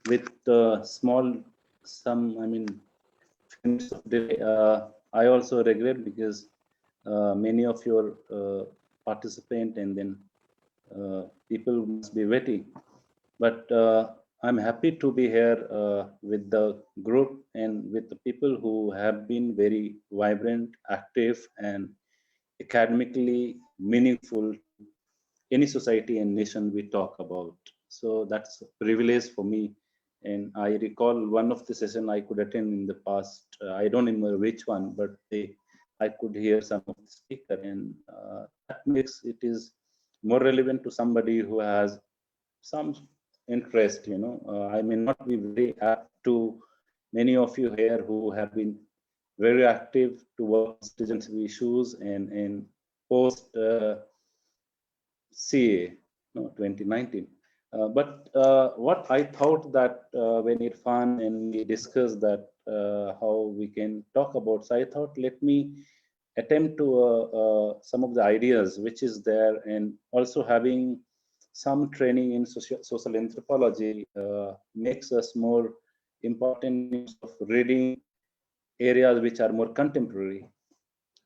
with small some, minutes of delay. I also regret because many of your participant and then people must be waiting. But I'm happy to be here with the group and with the people who have been very vibrant, active, and academically meaningful any society and nation we talk about. So that's a privilege for me. And I recall one of the session I could attend in the past. I don't remember which one, but I could hear some of the speaker, and that makes it is more relevant to somebody who has some interest. I may not be very apt to many of you here who have been very active towards citizenship issues and post CA, 2019. But what I thought that when Irfan and we discussed that how we can talk about, so I thought let me attempt to some of the ideas which is there, and also having some training in social anthropology makes us more important of reading areas which are more contemporary.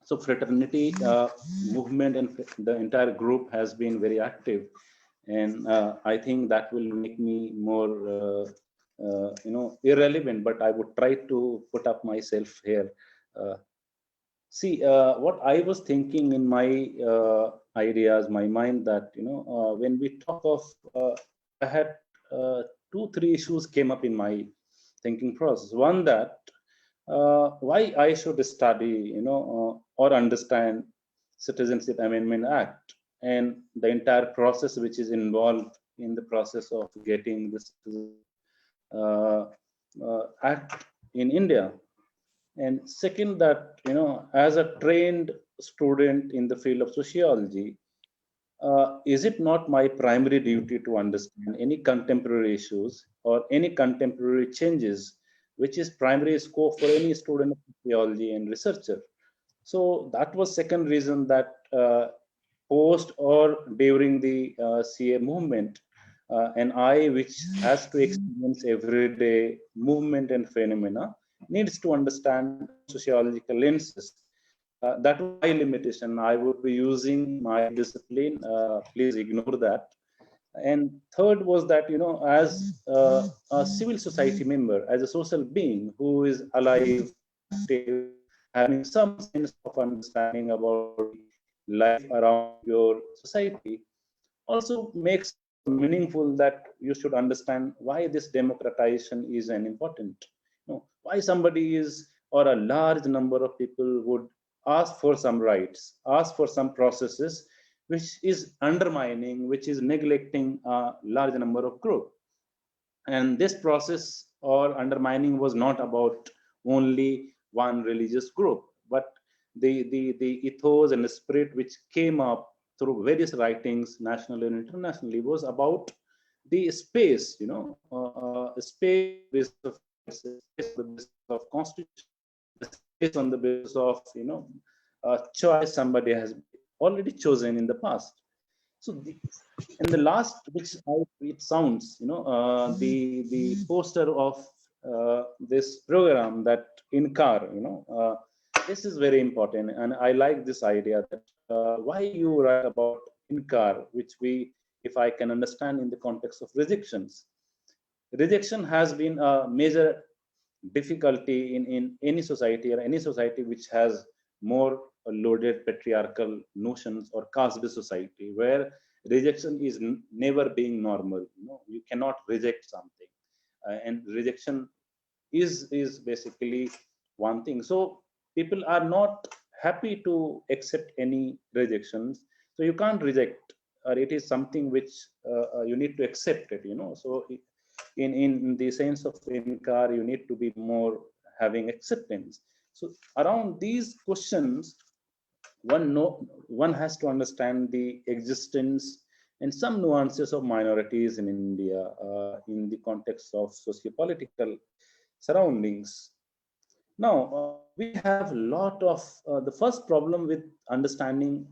So fraternity movement and the entire group has been very active, and I think that will make me more irrelevant, but I would try to put up myself here. See, what I was thinking in my ideas, my mind, that when we talk of, I had 2-3 issues came up in my thinking process. One, that why I should study, or understand Citizenship Amendment Act and the entire process which is involved in the process of getting this act in India. And second, that as a trained student in the field of sociology, is it not my primary duty to understand any contemporary issues or any contemporary changes, which is primary scope for any student of sociology and researcher? So that was second reason, that post or during the CA movement, an eye which has to experience everyday movement and phenomena needs to understand sociological lenses. That was my limitation. I would be using my discipline. Please ignore that. And third was that, as a civil society member, as a social being who is alive, active, having some sense of understanding about life around your society, also makes meaningful that you should understand why this democratization is an important. Why somebody is, or a large number of people would ask for some rights, ask for some processes, which is undermining, which is neglecting a large number of group. And this process or undermining was not about only one religious group, but the ethos and the spirit which came up through various writings, nationally and internationally, was about the space, space of the basis of constitution, space on the basis of choice somebody has already chosen in the past. So and the last, which it sounds, the poster of this program, that INKAAR, this is very important, and I like this idea that why you write about INKAAR, which we, if I can understand in the context of rejections. Rejection has been a major difficulty in any society, or any society which has more loaded patriarchal notions or caste-based society, where rejection is never being normal. You cannot reject something, and rejection is basically one thing. So people are not happy to accept any rejections. So you can't reject, or it is something which you need to accept it. So in the sense of INKAAR, you need to be more having acceptance. So around these questions, one has to understand the existence and some nuances of minorities in India in the context of socio-political surroundings. Now, we have a lot of the first problem with understanding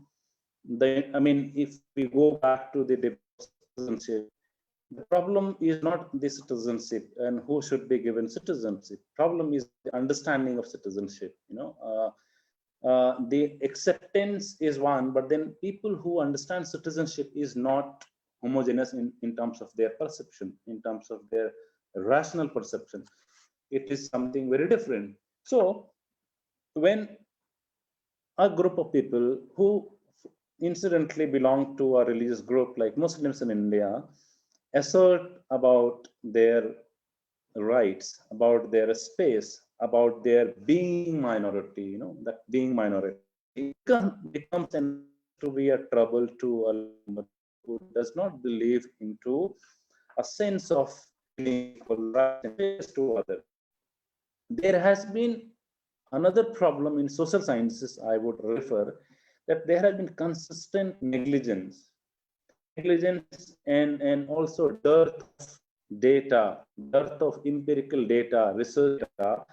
if we go back to the citizenship, The problem is not the citizenship and who should be given citizenship. Problem is the understanding of citizenship. The acceptance is one, but then people who understand citizenship is not homogeneous in terms of their perception, in terms of their rational perception. It is something very different. So when a group of people who incidentally belong to a religious group like Muslims in India assert about their rights, about their space, about their being minority, that being minority becomes to be a trouble to a who does not believe into a sense of equal rights to others. There has been another problem in social sciences I would refer, that there has been consistent negligence and also dearth of data, dearth of empirical data, research data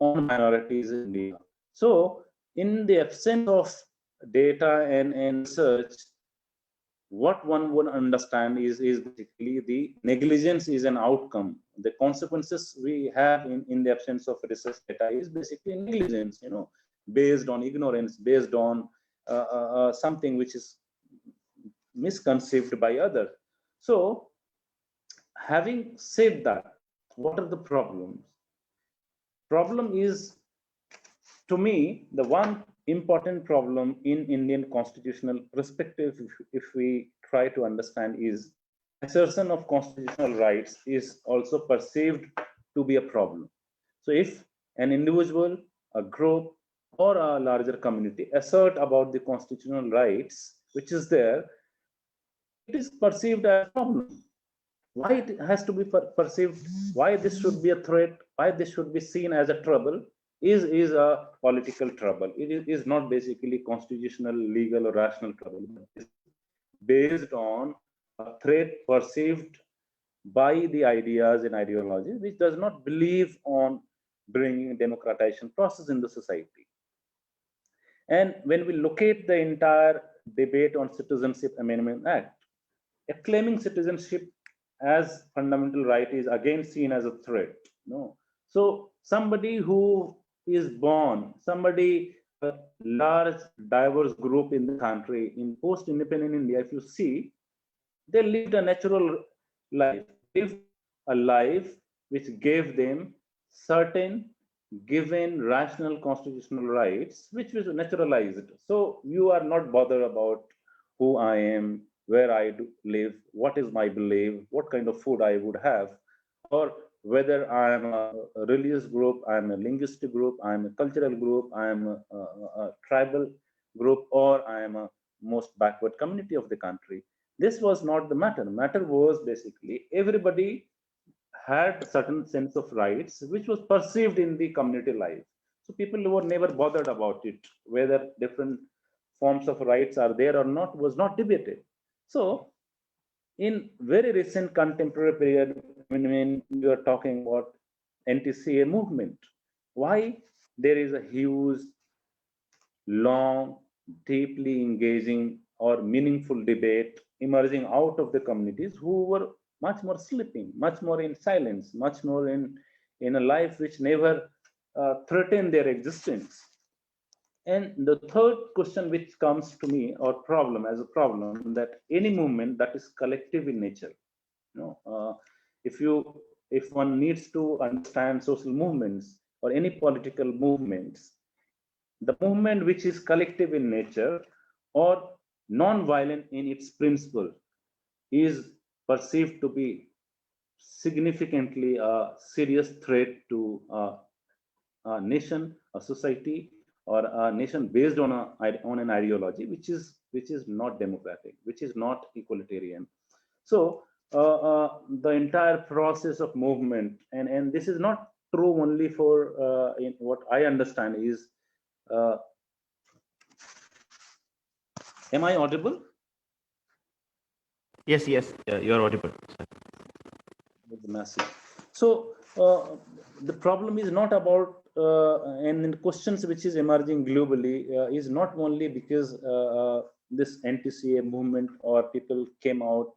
on minorities in India. So in the absence of data and research, what one would understand is basically the negligence is an outcome. The consequences we have in the absence of research data is basically negligence, based on ignorance, based on something which is misconceived by others. So having said that, what are the problems? Problem is, to me, the one important problem in Indian constitutional perspective, if we try to understand, is assertion of constitutional rights is also perceived to be a problem. So if an individual, a group, or a larger community assert about the constitutional rights which is there, it is perceived as a problem. Why it has to be perceived, why this should be a threat, why this should be seen as a trouble, is a political trouble. It is not basically constitutional, legal, or rational trouble. It's based on a threat perceived by the ideas and ideologies which does not believe on bringing democratization process in the society. And when we look at the entire debate on Citizenship Amendment Act, claiming citizenship as fundamental right is again seen as a threat. So somebody who is born, somebody, a large diverse group in the country in post-independent India, if you see, they lived a natural life, lived a life which gave them certain given rational constitutional rights, which was naturalized. So you are not bothered about who I am, where I live, what is my belief, what kind of food I would have, or whether I am a religious group, I am a linguistic group, I am a cultural group, I am a tribal group, or I am a most backward community of the country. This was not the matter. The matter was basically everybody had a certain sense of rights which was perceived in the community life. So people were never bothered about it, whether different forms of rights are there or not was not debated. So in very recent contemporary period, when you are talking about anti-CAA movement, why there is a huge, long, deeply engaging or meaningful debate emerging out of the communities who were much more sleeping, much more in silence, much more in a life which never threatened their existence. And the third question which comes to me, or problem as a problem, that any movement that is collective in nature, if one needs to understand social movements or any political movements, the movement which is collective in nature or non-violent in its principle is perceived to be significantly a serious threat to a nation, a society, or a nation based on an ideology which is not democratic, which is not equalitarian. So the entire process of movement, and this is not true only for in what I understand is, am I audible? Yes, you're audible. Massive. So the problem is not about and the questions which is emerging globally is not only because this anti-CAA movement or people came out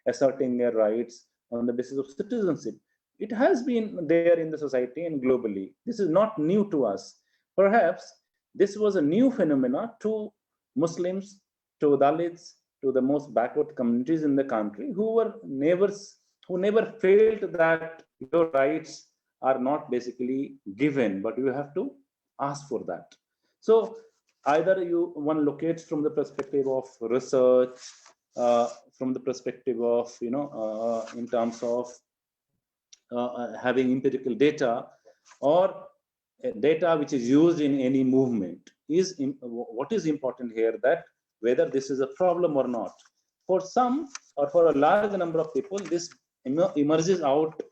asserting their rights on the basis of citizenship. It has been there in the society and globally. This is not new to us. Perhaps this was a new phenomena to Muslims, to Dalits, to the most backward communities in the country who never felt that your rights are not basically given, but you have to ask for that. So either one locates from the perspective of research, from the perspective of in terms of having empirical data, or data which is used in any movement. What is important here, that whether this is a problem or not. For some, or for a large number of people, this emerges out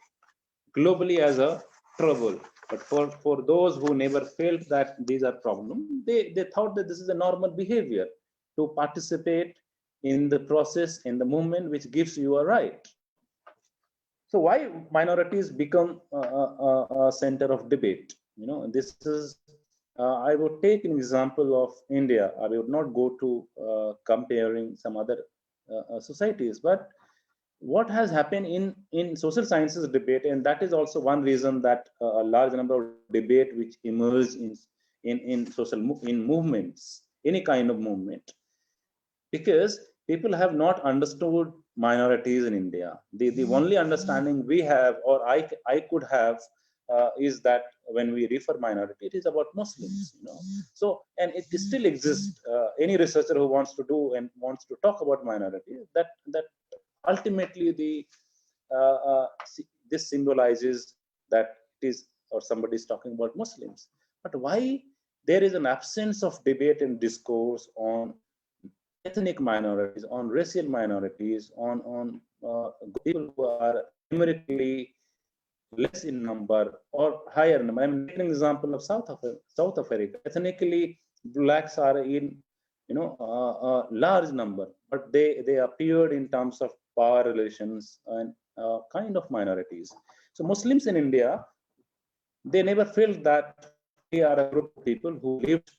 globally as a trouble. But for those who never felt that these are problems, they thought that this is a normal behavior to participate in the process, in the movement which gives you a right. So why minorities become a center of debate? This is, I would take an example of India. I would not go to comparing some other societies, but what has happened in social sciences debate, and that is also one reason that a large number of debate which emerge in movements, any kind of movement, because people have not understood minorities in India. The only understanding we have, or I could have, is that when we refer minority, it is about Muslims. So, and it still exists. Any researcher who wants to do and wants to talk about minority, that ultimately this symbolizes that it is, or somebody is talking about Muslims. But why there is an absence of debate and discourse on ethnic minorities, on racial minorities, on people who are numerically less in number or higher number? I'm taking an example of South Africa. Ethnically, blacks are in a large number, but they appeared in terms of power relations and kind of minorities. So Muslims in India, they never felt that they are a group of people who lived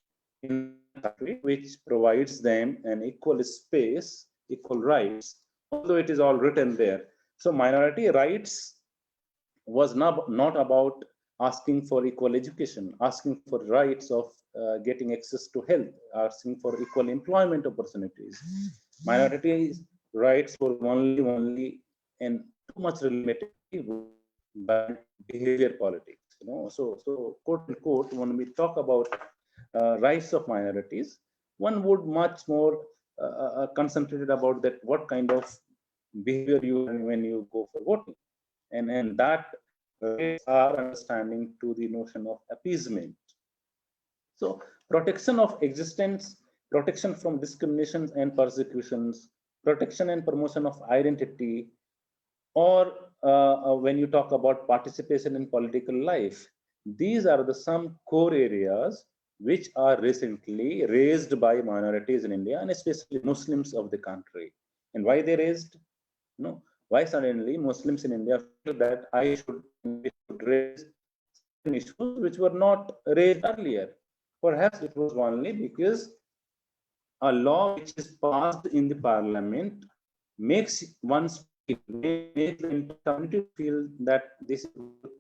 in a country which provides them an equal space, equal rights, although it is all written there. So minority rights was not about asking for equal education, asking for rights of getting access to health, asking for equal employment opportunities. Minority rights were only and too much related by behavior politics. So quote unquote, when we talk about rights of minorities, one would much more concentrated about that what kind of behavior you have when you go for voting, and that rates our understanding to the notion of appeasement. So protection of existence, protection from discriminations and persecutions, protection and promotion of identity, or when you talk about participation in political life, these are the some core areas which are recently raised by minorities in India, and especially Muslims of the country. And why they raised? Why suddenly Muslims in India feel that we should raise issues which were not raised earlier? Perhaps it was only because a law which is passed in the parliament makes the community feel that this is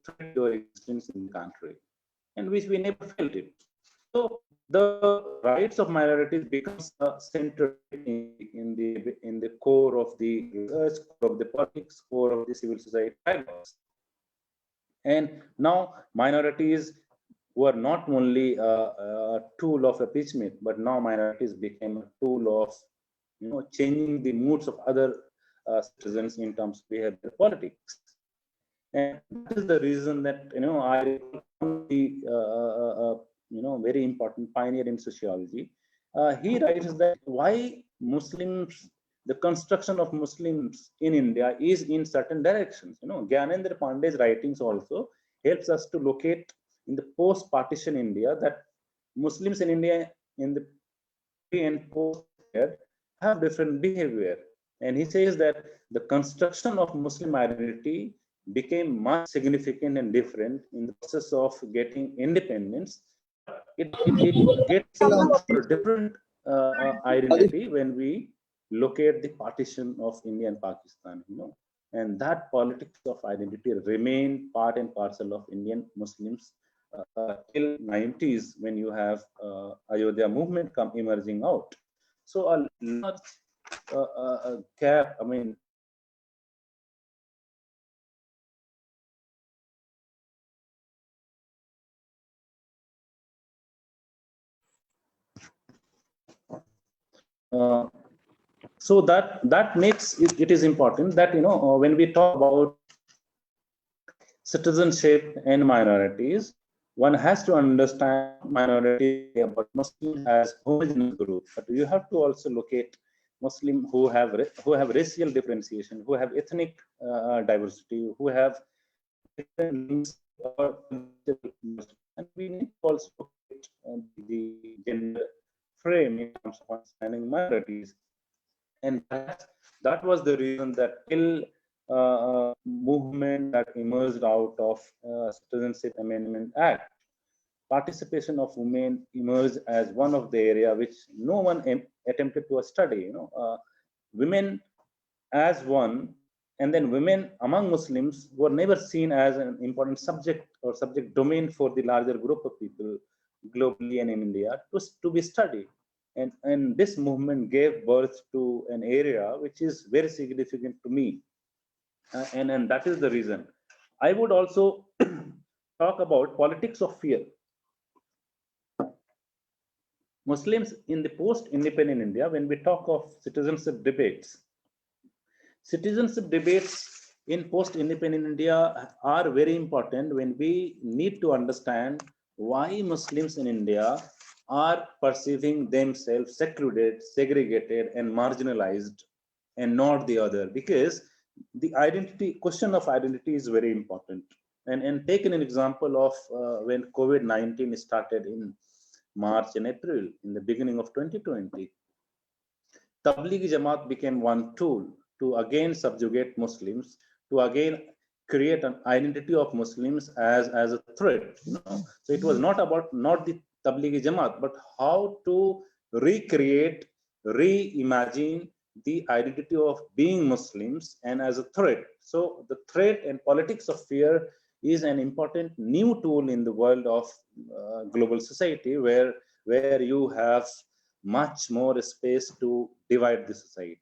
threat your existence in the country, and which we never felt it. So the rights of minorities becomes centered in the core of the research, core of the politics, core of the civil society dialogues. And now minorities were not only a tool of appeasement, but now minorities became a tool of changing the moods of other citizens in terms of behavior politics. And that is the reason that I the very important pioneer in sociology. He writes that why Muslims, the construction of Muslims in India is in certain directions. Gyanendra Pandey's writings also helps us to locate in the post-partition India that Muslims in India in the pre and post have different behavior. And he says that the construction of Muslim identity became much significant and different in the process of getting independence. It gets a different identity when we locate the partition of India and Pakistan. And that politics of identity remained part and parcel of Indian Muslims till 90s, when you have Ayodhya movement come emerging out. So a large gap, I mean, so that makes it is important that, when we talk about citizenship and minorities, one has to understand minority about Muslim as homogeneous group, but you have to also locate Muslim who have racial differentiation, who have ethnic diversity, who have different links, and we need to also locate the gender frame in terms of understanding minorities. And that was the reason that till movement that emerged out of Citizenship Amendment Act, participation of women emerged as one of the area which no one attempted to study. Women as one, and then women among Muslims were never seen as an important subject or subject domain for the larger group of people globally and in India to be studied. And this movement gave birth to an area which is very significant to me. And that is the reason. I would also talk about politics of fear. Muslims in the post-independent India, when we talk of citizenship debates in post-independent India are very important when we need to understand why Muslims in India are perceiving themselves secluded, segregated, and marginalized, and not the other. Because the question of identity is very important. And taken an example of when COVID-19 started in March and April, in the beginning of 2020, Tablighi Jamaat became one tool to again subjugate Muslims, to again create an identity of Muslims as a threat. So it was not the Tablighi Jamaat, but how to recreate, reimagine the identity of being Muslims and as a threat. So the threat and politics of fear is an important new tool in the world of global society, where you have much more space to divide the society.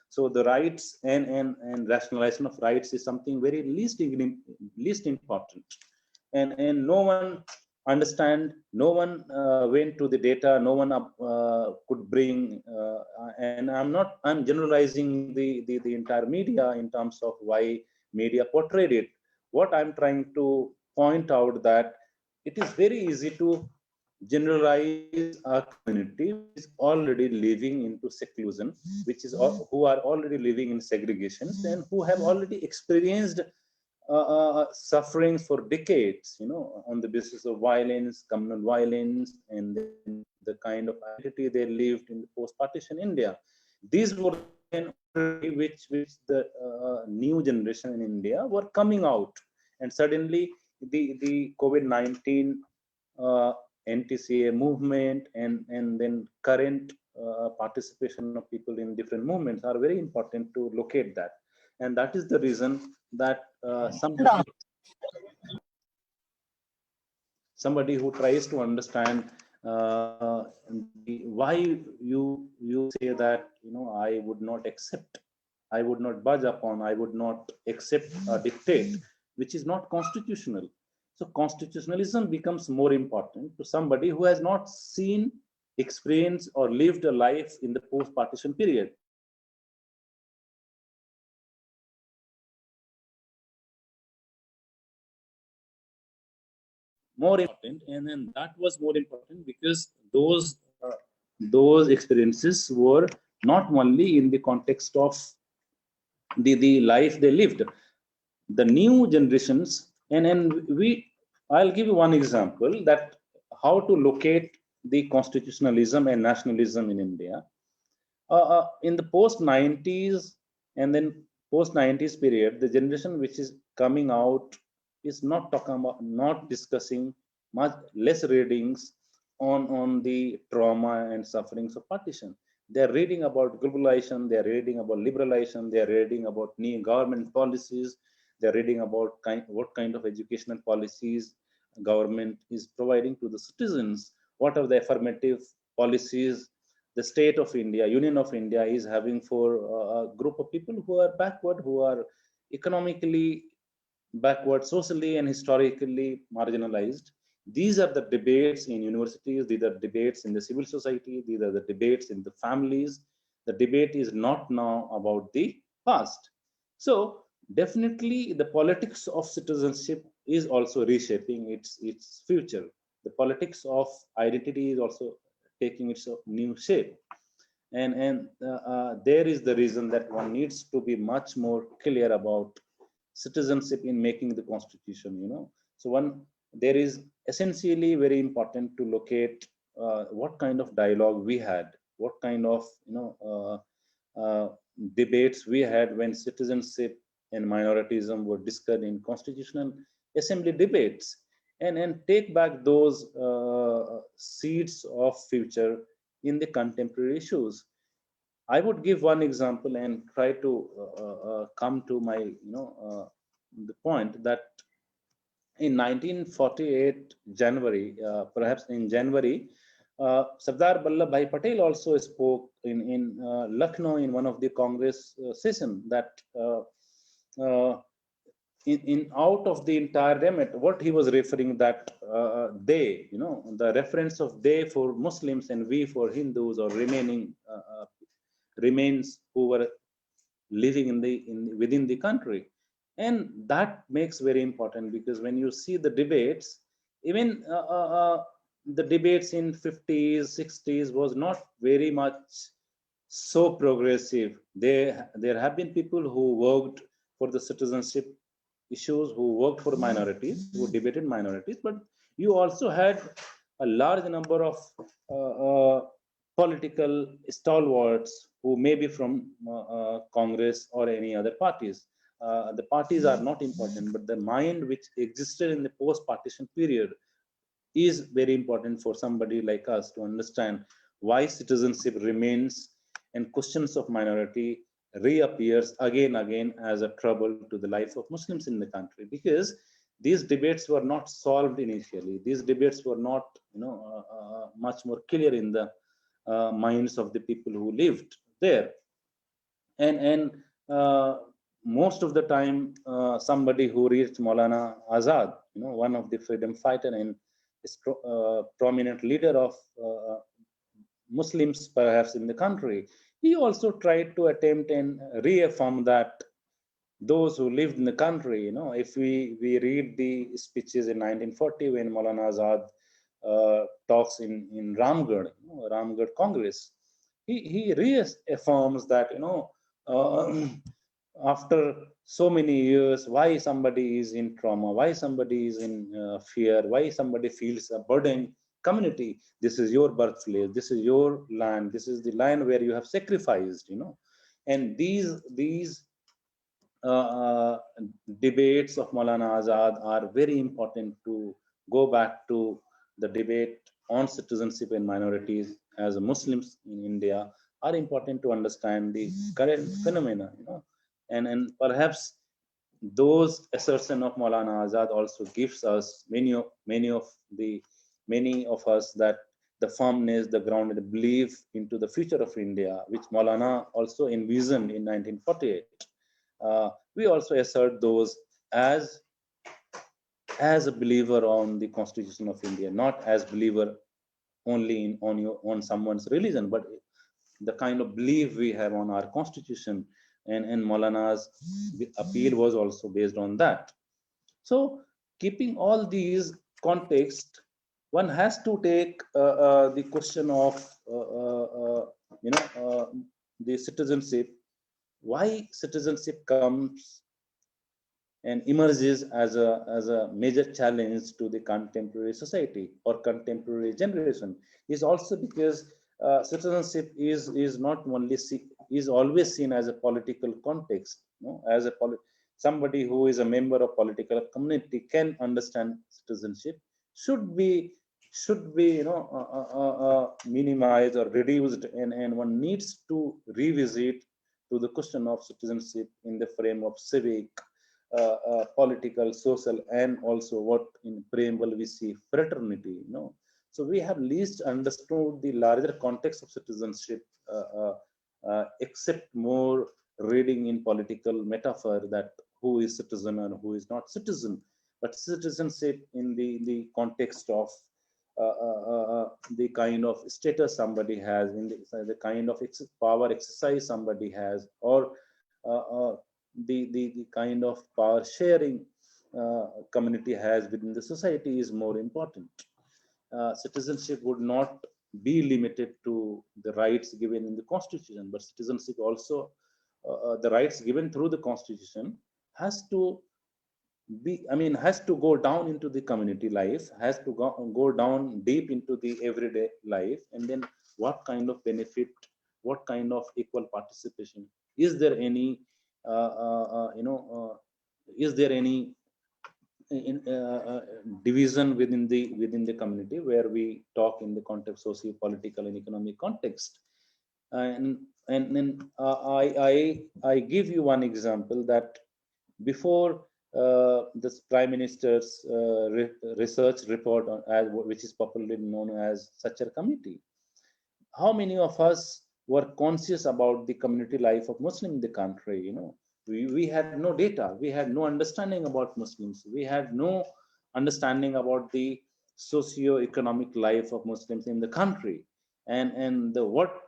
So the rights and rationalization of rights is something very least important, and no one understand, no one went to the data, no one could bring, and I'm generalizing the entire media in terms of why media portrayed it. What I'm trying to point out that it is very easy to generalize a community which is already living into seclusion, who are already living in segregations, and who have already experienced sufferings for decades, on the basis of violence, communal violence, and then the kind of identity they lived in the post-partition India. These were which the new generation in India were coming out, and suddenly the COVID-19 Anti-CAA movement and then current participation of people in different movements are very important to locate that. And that is the reason that somebody who tries to understand why you say that, I would not accept, I would not budge upon, I would not accept a dictate which is not constitutional. So constitutionalism becomes more important to somebody who has not seen, experienced, or lived a life in the post-partition period. More important, and then that was more important because those experiences were not only in the context of the life they lived. The new generations, and I'll give you one example that how to locate the constitutionalism and nationalism in India. In the post-90s and then post-90s period, the generation which is coming out is not talking about, not discussing, much less readings on the trauma and sufferings of partition. They're reading about globalization, they're reading about liberalization, they're reading about new government policies, they're reading about what kind of educational policies government is providing to the citizens, what are the affirmative policies the state of India, Union of India is having for a group of people who are backward, who are economically backward, socially and historically marginalized. These are the debates in universities, these are debates in the civil society, these are the debates in the families. The debate is not now about the past. So definitely the politics of citizenship is also reshaping its future. The politics of identity is also taking its new shape. And there is the reason that one needs to be much more clear about citizenship in making the constitution, so one, there is essentially very important to locate what kind of dialogue we had, what kind of debates we had when citizenship and minoritism were discussed in constitutional assembly debates, and take back those seeds of future in the contemporary issues. I would give one example and try to come to my, the point that in 1948 January, perhaps in January, Sardar Vallabhbhai Patel also spoke in Lucknow in one of the Congress session that in out of the entire remit, what he was referring that they, the reference of they for Muslims and we for Hindus or remaining remains who were living within the country, and that makes very important because when you see the debates, even the debates in 50s 60s was not very much so progressive. There have been people who worked for the citizenship issues, who worked for minorities, who debated minorities, but you also had a large number of uh, political stalwarts who may be from Congress or any other parties. The parties are not important, but the mind which existed in the post-partition period is very important for somebody like us to understand why citizenship remains and questions of minority reappears again as a trouble to the life of Muslims in the country, because these debates were not solved initially. These debates were not, much more clear in the minds of the people who lived there. And most of the time, somebody who reached Maulana Azad, one of the freedom fighter and prominent leader of Muslims perhaps in the country, he also tried to attempt and reaffirm that those who lived in the country, if we read the speeches in 1940 when Maulana Azad talks in Ramgarh, Ramgarh Congress, he reaffirms that, after so many years, why somebody is in trauma, why somebody is in fear, why somebody feels a burden community. This is your birthplace, this is your land, this is the land where you have sacrificed, and these debates of Maulana Azad are very important to go back to the debate on citizenship and minorities as Muslims in India are important to understand the current phenomena, and perhaps those assertion of Maulana Azad also gives us many of us that the firmness, the grounded belief into the future of India, which Maulana also envisioned in 1948. We also assert those as as a believer on the Constitution of India, not as believer only on someone's religion, but the kind of belief we have on our Constitution, and Maulana's appeal was also based on that. So, keeping all these context, one has to take the question of the citizenship. Why citizenship comes and emerges as a major challenge to the contemporary society or contemporary generation is also because citizenship is not only is always seen as a political context, as a somebody who is a member of political community can understand citizenship should be should be, minimized or reduced, and one needs to revisit to the question of citizenship in the frame of civic, political, social, and also what in preamble we see fraternity. So we have least understood the larger context of citizenship, except more reading in political metaphor that who is citizen and who is not citizen. But citizenship in the context of the kind of status somebody has, in the kind of power exercise somebody has, or uh, uh, the kind of power sharing community has within the society is more important. Citizenship would not be limited to the rights given in the constitution, but citizenship also, the rights given through the constitution has to has to go down into the community life, has to go down deep into the everyday life. And then what kind of benefit, what kind of equal participation, is there any is there any in, division within the community, where we talk in the context socio-political and economic context. And then I give you one example that before this prime minister's research report on, which is popularly known as Sachar committee, how many of us were conscious about the community life of Muslim in the country? We had no data, we had no understanding about Muslims, we had no understanding about the socio-economic life of Muslims in the country. And the what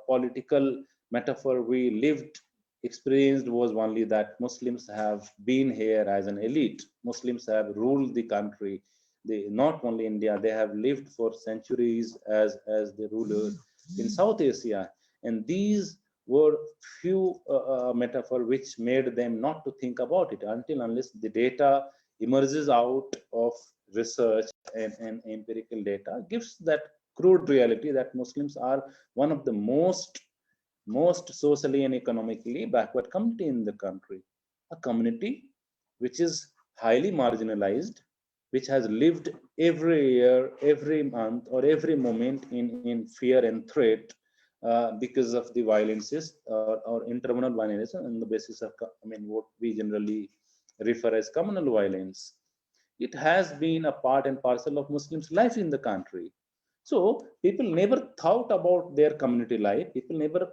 political metaphor we lived, experienced, was only that Muslims have been here as an elite, Muslims have ruled the country. They, not only India, they have lived for centuries as the ruler in South Asia. And these were few metaphor which made them not to think about it until unless the data emerges out of research, and empirical data gives that crude reality that Muslims are one of the most socially and economically backward community in the country, a community which is highly marginalized, which has lived every year, every month, or every moment in fear and threat because of the violences, or internal violence on the basis of, what we generally refer as communal violence. It has been a part and parcel of Muslims' life in the country. So people never thought about their community life. People never,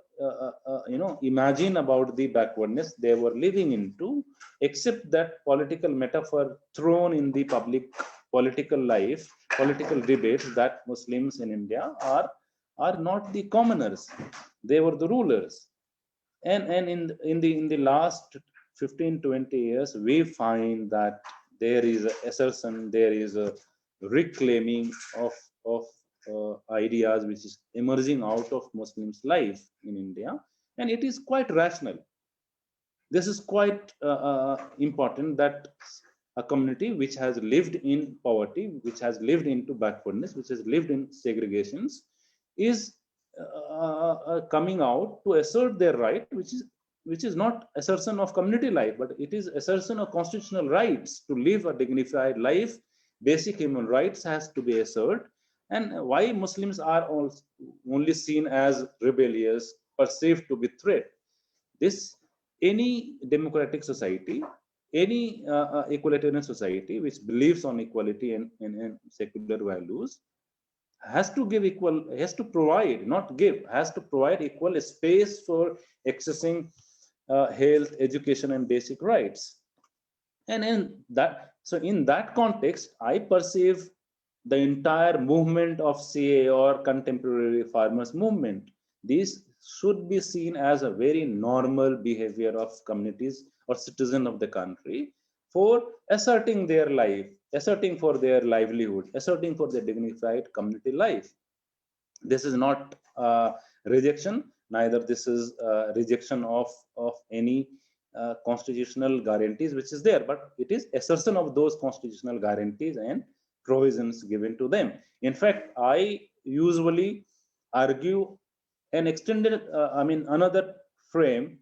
imagine about the backwardness they were living into, except that political metaphor thrown in the public political life, political debates, that Muslims in India are not the commoners; they were the rulers. And in the last 15-20 years, we find that there is a assertion, there is a reclaiming of ideas which is emerging out of Muslims life in India, and it is quite rational. This is quite important, that a community which has lived in poverty, which has lived into backwardness, which has lived in segregations, is coming out to assert their right, which is not assertion of community life, but it is assertion of constitutional rights to live a dignified life. Basic human rights has to be asserted. And why Muslims are only seen as rebellious, perceived to be threat? This, any democratic society, any equalitarian society which believes on equality and secular values, has to give equal, has to provide, not give, has to provide equal space for accessing health, education, and basic rights. And in that, so in that context, I perceive the entire movement of CA or contemporary farmers movement. These should be seen as a very normal behavior of communities or citizens of the country for asserting their life, asserting for their livelihood, asserting for their dignified community life. This is not rejection, neither this is rejection of any constitutional guarantees which is there, but it is assertion of those constitutional guarantees and provisions given to them. In fact, I usually argue an extended, another frame,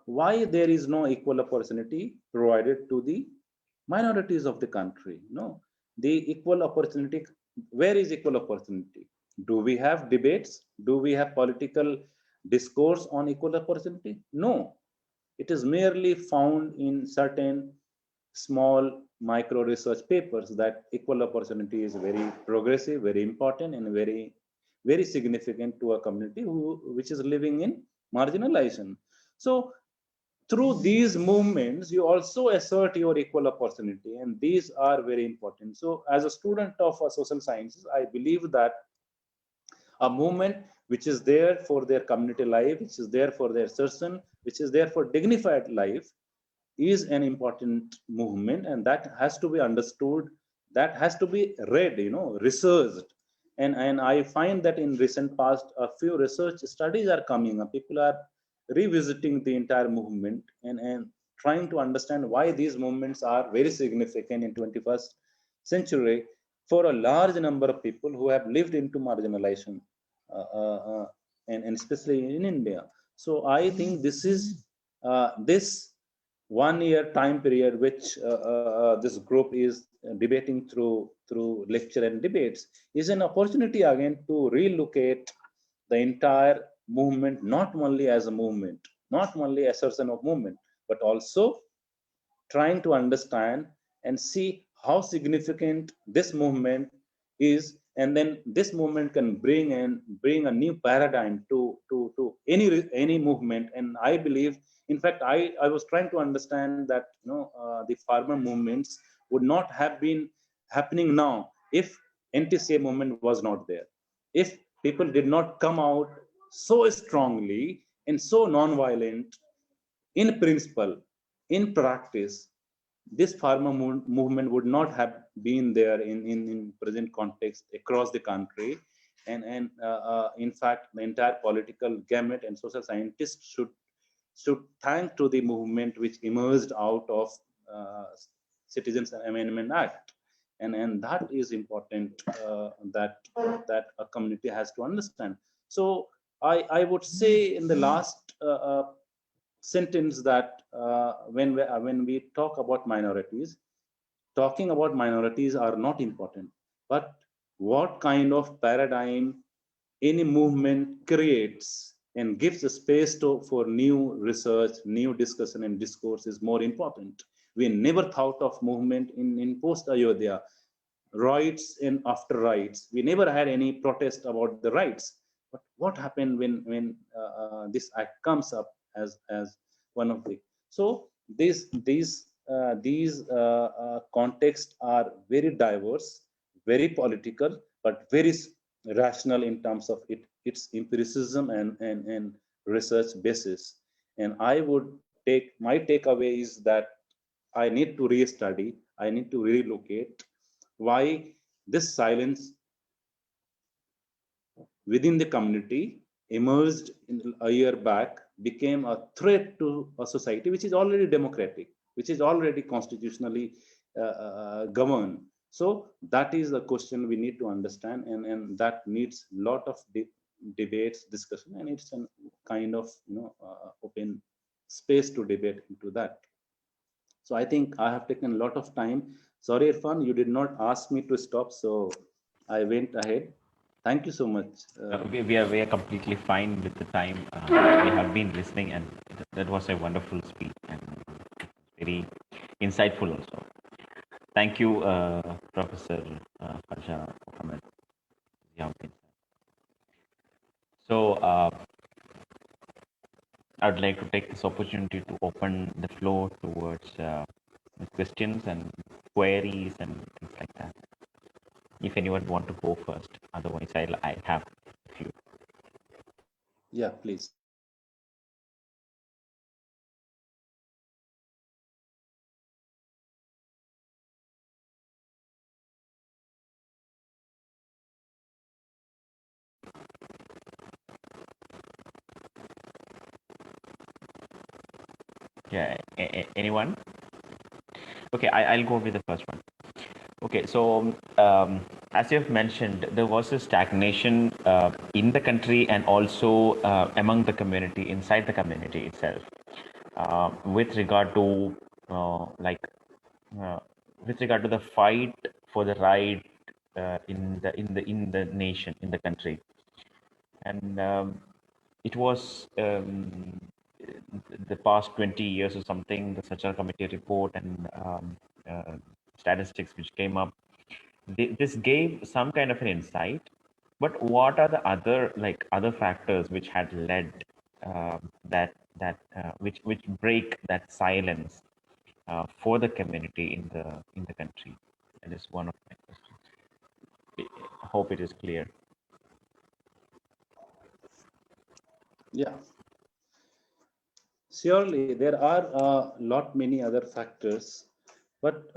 why there is no equal opportunity provided to the minorities of the country. the equal opportunity. Where is equal opportunity? Do we have debates? Do we have political discourse on equal opportunity? No, it is merely found in certain small micro research papers that equal opportunity is very progressive, very important, and very significant to a community which is living in marginalization. So through these movements, you also assert your equal opportunity, and these are very important. So as a student of social sciences, I believe that a movement which is there for their community life, which is there for their citizen, which is there for dignified life, is an important movement, and that has to be understood, that has to be read, researched. And I find that in recent past, a few research studies are coming up. People are revisiting the entire movement and trying to understand why these movements are very significant in 21st century for a large number of people who have lived into marginalization, uh, uh, uh, and especially in India. So I think this is this 1 year time period which this group is debating through lecture and debates is an opportunity again to relook at the entire movement, not only as a movement, not only assertion of movement, but also trying to understand and see how significant this movement is, and then this movement can bring a new paradigm to any movement. And I believe, in fact, I was trying to understand that the farmer movements would not have been happening now if anti-CAA movement was not there, if people did not come out so strongly and so non-violent in principle, in practice. This farmer movement would not have been there in present context across the country. And in fact, the entire political gamut and social scientists should thank to the movement which emerged out of uh, Citizens Amendment Act. And that is important, that a community has to understand. So I would say in the last sentence that when we talk about minorities, talking about minorities are not important, but what kind of paradigm any movement creates and gives a space for new research, new discussion and discourse is more important. We never thought of movement in post Ayodhya, rights and after rights. We never had any protest about the rights. But what happened when this act comes up as one of the, so these contexts are very diverse, very political, but very rational in terms of its empiricism and research basis. And I would take, my takeaway is that I need to re-study, I need to relocate why this silence within the community emerged a year back, became a threat to a society which is already democratic, which is already constitutionally governed. So that is the question we need to understand, and that needs a lot of debates, discussion, and it's a kind of open space to debate into that. So I think I have taken a lot of time. Sorry, Irfan, you did not ask me to stop, so I went ahead. Thank you so much. We are completely fine with the time. We have been listening, and that was a wonderful speech and very insightful also. Thank you, Professor Khaja Mohd Ziyauddin. So I'd like to take this opportunity to open the floor towards questions and queries and things like that. If anyone want to go first, otherwise I have a few. Yeah, please. Yeah, anyone? Okay, I'll go with the first one. Okay, so as you've mentioned, there was a stagnation in the country and also among the community, inside the community itself, with regard to uh, with regard to the fight for the right in the nation, in the country. And it was the past 20 years or something, the Social Committee report and uh, statistics which came up. This gave some kind of an insight, but what are the other factors which had led which break that silence for the community in the country? That is one of my questions. I hope it is clear. Yeah, surely there are a lot many other factors, but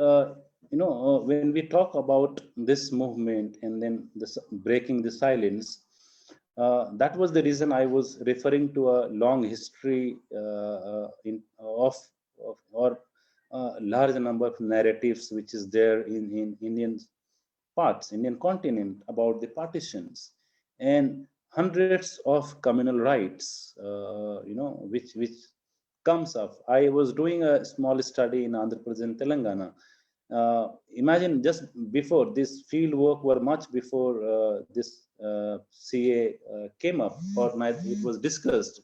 when we talk about this movement and then this breaking the silence, that was the reason I was referring to a long history of or large number of narratives which is there in Indian parts, Indian continent, about the partitions and hundreds of communal rights, which comes up. I was doing a small study in Andhra Pradesh and Telangana. Imagine just before this field work were much before this CA came up or it was discussed.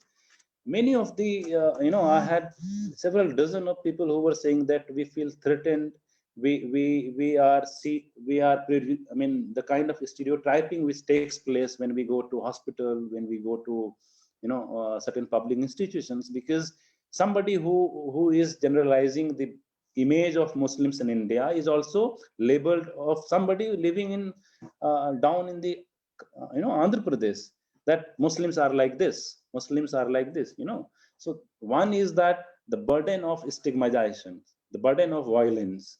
Many of the I had several dozen of people who were saying that we feel threatened. I mean, the kind of stereotyping which takes place when we go to hospital, when we go to certain public institutions, because somebody who is generalizing the image of Muslims in India is also labeled of somebody living in down in the Andhra Pradesh, that Muslims are like this, Muslims are like this. So one is that the burden of stigmatization, the burden of violence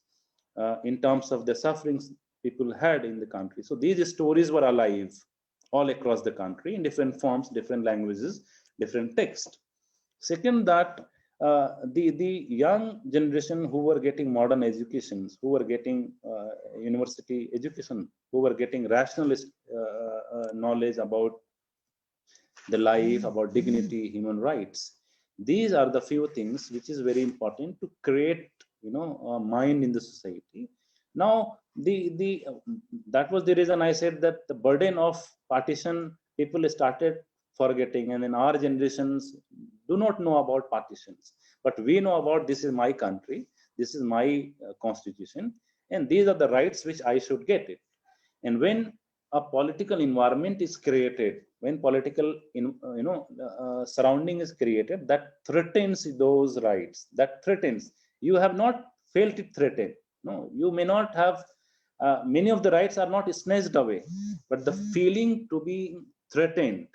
in terms of the sufferings people had in the country. So these stories were alive all across the country in different forms, different languages, different text. Second, that the young generation who were getting modern educations, who were getting university education, who were getting rationalist knowledge about the life, about dignity, human rights. These are the few things which is very important to create, a mind in the society. Now, the that was the reason I said that the burden of partition people started forgetting, and then our generations do not know about partitions, but we know about this is my country, this is my constitution, and these are the rights which I should get it. And when a political environment is created, when political surrounding is created that threatens those rights, that threatens, you have not felt it threatened. No, you may not have, many of the rights are not snatched away, but the feeling to be threatened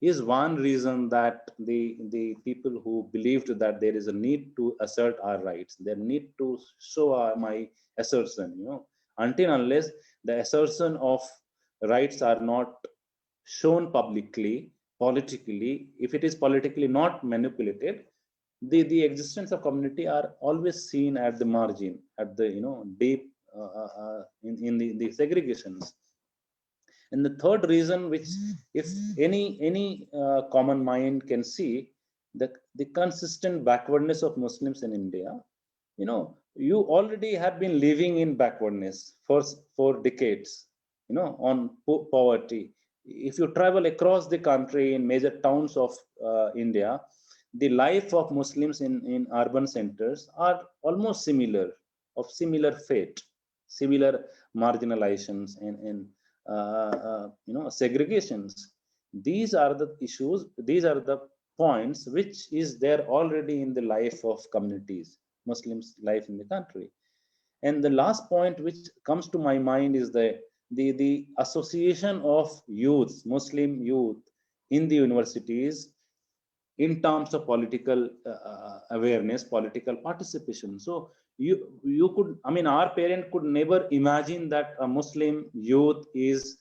is one reason that the people who believed that there is a need to assert our rights, they need to show my assertion, until unless the assertion of rights are not shown publicly, politically, if it is politically not manipulated, the existence of community are always seen at the margin, at the deep in the segregations. And the third reason, which if any common mind can see, the consistent backwardness of Muslims in India. You already have been living in backwardness for decades, on poverty. If you travel across the country in major towns of India, the life of Muslims in urban centers are almost similar, of similar fate, similar marginalizations and segregations. These are the issues, these are the points which is there already in the life of communities, Muslims life in the country. And the last point which comes to my mind is the association of youth, Muslim youth in the universities in terms of political awareness, political participation. So you could, I mean, our parent could never imagine that a Muslim youth is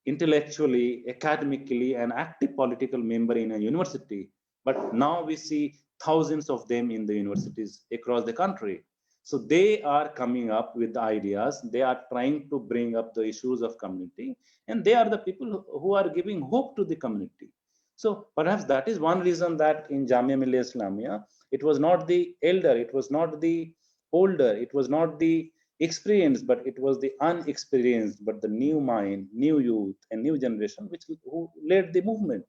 intellectually, academically, an active political member in a university. But now we see thousands of them in the universities across the country. So they are coming up with the ideas. They are trying to bring up the issues of community, and they are the people who are giving hope to the community. So perhaps that is one reason that in Jamia Millia Islamia, it was not the elder, it was not the older, it was not the experienced, but it was the unexperienced, but the new mind, new youth, and new generation, which who led the movement,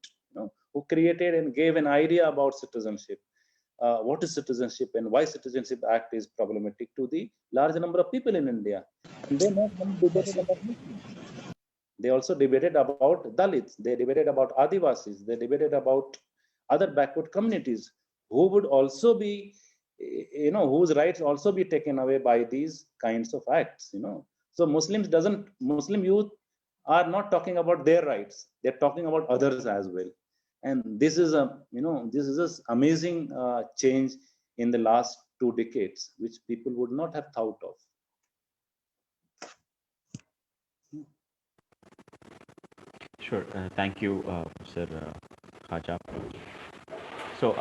who created and gave an idea about citizenship. What is citizenship and why Citizenship Act is problematic to the large number of people in India. And they not only debated about Muslims, they also debated about Dalits, they debated about Adivasis, they debated about other backward communities who would also be, whose rights also be taken away by these kinds of acts. So Muslim youth are not talking about their rights; they're talking about others as well. And this is this amazing change in the last 2 decades, which people would not have thought of. Sure. Thank you, Sir Khaja. So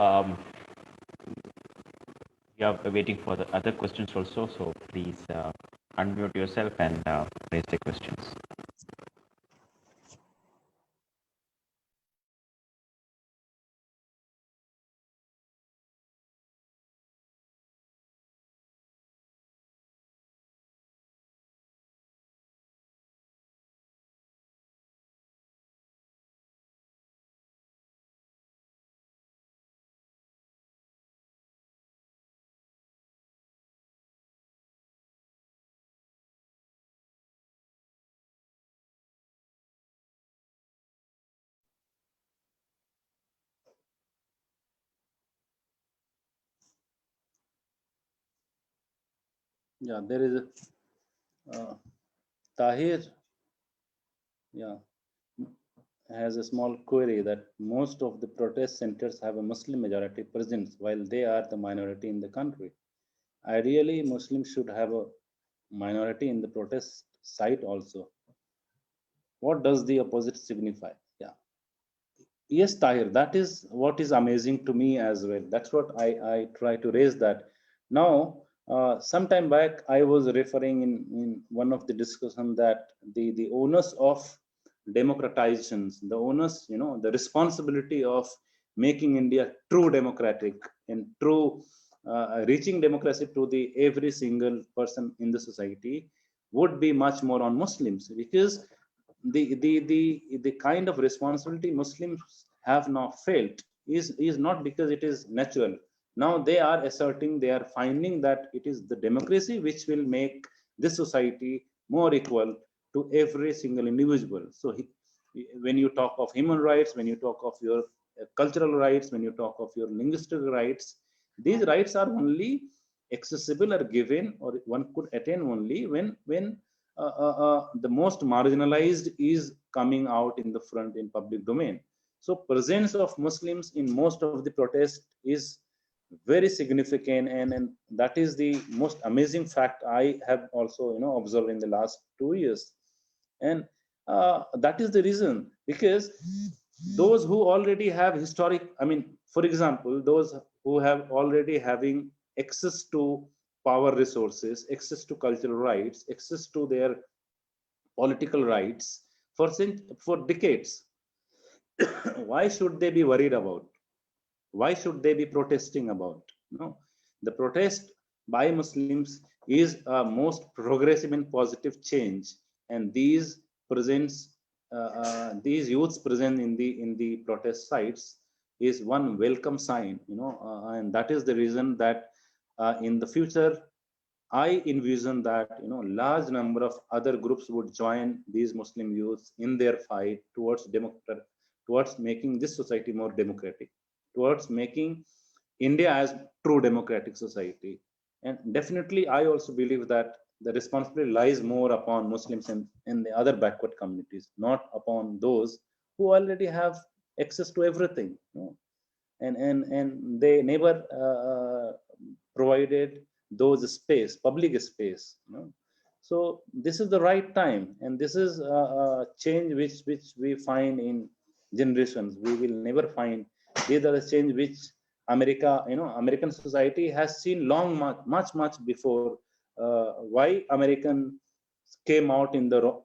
we are waiting for the other questions also. So please unmute yourself and raise the questions. Yeah, there is a Tahir. Yeah, has a small query that most of the protest centers have a Muslim majority presence while they are the minority in the country. Ideally, Muslims should have a minority in the protest site also. What does the opposite signify? Yeah. Yes, Tahir, that is what is amazing to me as well. That's what I try to raise that. Now, sometime back, I was referring in one of the discussion that the onus of democratizations, the onus, the responsibility of making India true democratic and true reaching democracy to the every single person in the society would be much more on Muslims, because the kind of responsibility Muslims have now felt is not because it is natural. Now they are asserting, they are finding that it is the democracy which will make this society more equal to every single individual. So when you talk of human rights, when you talk of your cultural rights, when you talk of your linguistic rights, these rights are only accessible or given, or one could attain only when the most marginalized is coming out in the front in public domain. So presence of Muslims in most of the protest is very significant, and that is the most amazing fact I have also observed in the last 2 years. And that is the reason, because those who already have historic, I mean, for example, those who have already having access to power resources, access to cultural rights, access to their political rights for decades, why should they be worried about? Why should they be protesting about? No, the protest by Muslims is a most progressive and positive change, and these youths present in the protest sites is one welcome sign, and that is the reason that in the future I envision that large number of other groups would join these Muslim youths in their fight towards making this society more democratic, towards making India as true democratic society. And definitely, I also believe that the responsibility lies more upon Muslims and the other backward communities, not upon those who already have access to everything. And they never provided those space, public space. So this is the right time, and this is a change which we find in generations. We will never find. These are the change which American society has seen long, much before. Why American came out in the,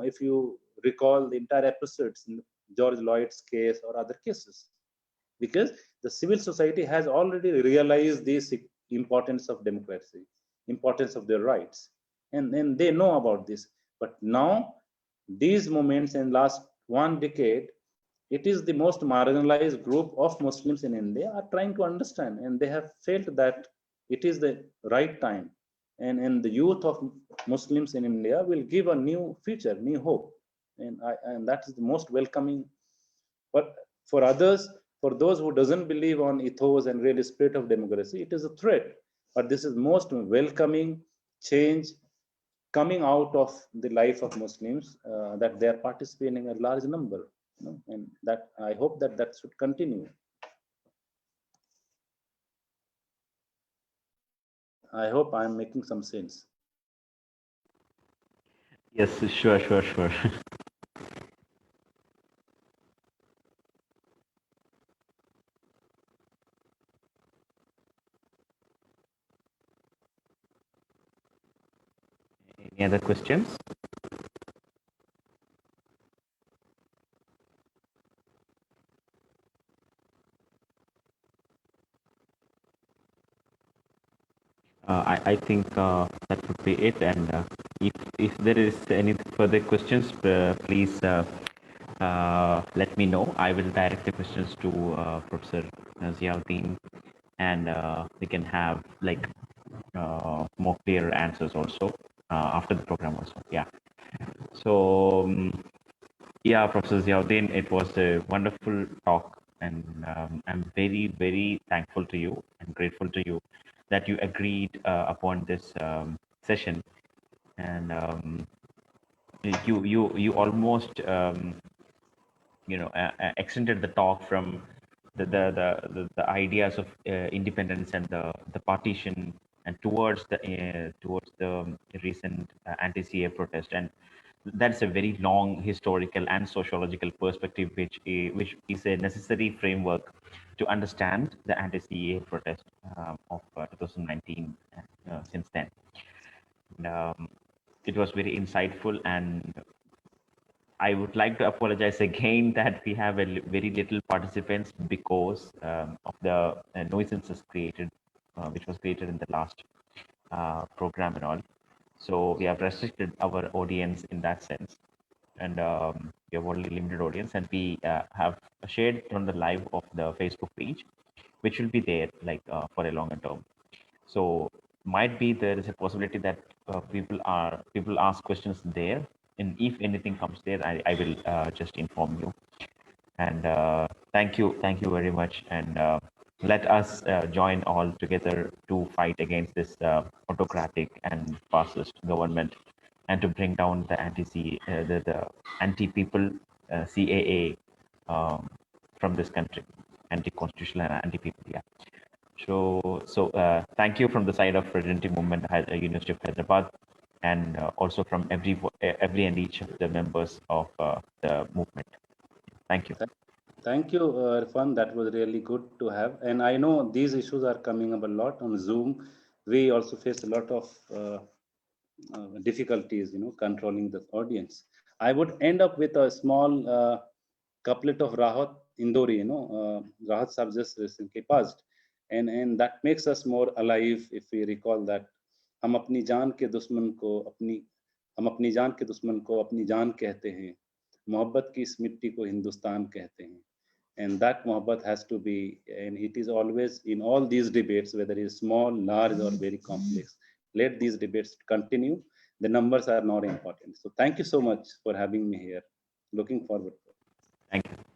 if you recall the entire episodes in George Lloyd's case or other cases, because the civil society has already realized the importance of democracy, importance of their rights. and they know about this. But now, these moments in last 1 decade, it is the most marginalized group of Muslims in India are trying to understand, and they have felt that it is the right time, and the youth of Muslims in India will give a new future, new hope, and that is the most welcoming. But for others, for those who doesn't believe on ethos and real spirit of democracy, it is a threat. But this is most welcoming change coming out of the life of Muslims, that they are participating a large number, and that I hope that that should continue. I hope I am making some sense. Yes, sure. Any other questions? I think that would be it. And if there is any further questions, please let me know. I will direct the questions to Professor Ziyauddin, and we can have like more clear answers also after the program also. Yeah. So yeah, Professor Ziyauddin, it was a wonderful talk, and I'm very, very thankful to you and grateful to you that you agreed upon this session, and you almost extended the talk from the ideas of independence and the partition, and towards the recent anti-CAA protest, and that's a very long historical and sociological perspective, which is a necessary framework to understand the anti-CAA protest of 2019 since then. And, it was very insightful, and I would like to apologize again that we have very little participants because of the nuisances created, which was created in the last program and all. So we have restricted our audience in that sense, and we have only limited audience, and we have shared on the live of the Facebook page, which will be there like for a longer term. So might be there is a possibility that people ask questions there, and if anything comes there, I will just inform you. And thank you very much, and let us join all together to fight against this autocratic and fascist government, and to bring down the the anti-people CAA from this country, anti-constitutional and anti-people. Yeah. So thank you from the side of Fraternity Movement, University of Hyderabad, and also from every and each of the members of the movement. Thank you. Thank you, Irfan. That was really good to have. And I know these issues are coming up a lot on Zoom. We also face a lot of difficulties, controlling the audience. I would end up with a small couplet of Rahat Indori, Rahat Sahab just recently passed. And that makes us more alive if we recall that हम अपनी जान के दुश्मन को अपनी जान कहते हैं, मोहब्बत की इस मिट्टी को हिंदुस्तान कहते हैं. And that mohabbat has to be, and it is always in all these debates, whether it is small, large, or very complex. Let these debates continue. The numbers are not important. So thank you so much for having me here. Looking forward. Thank you.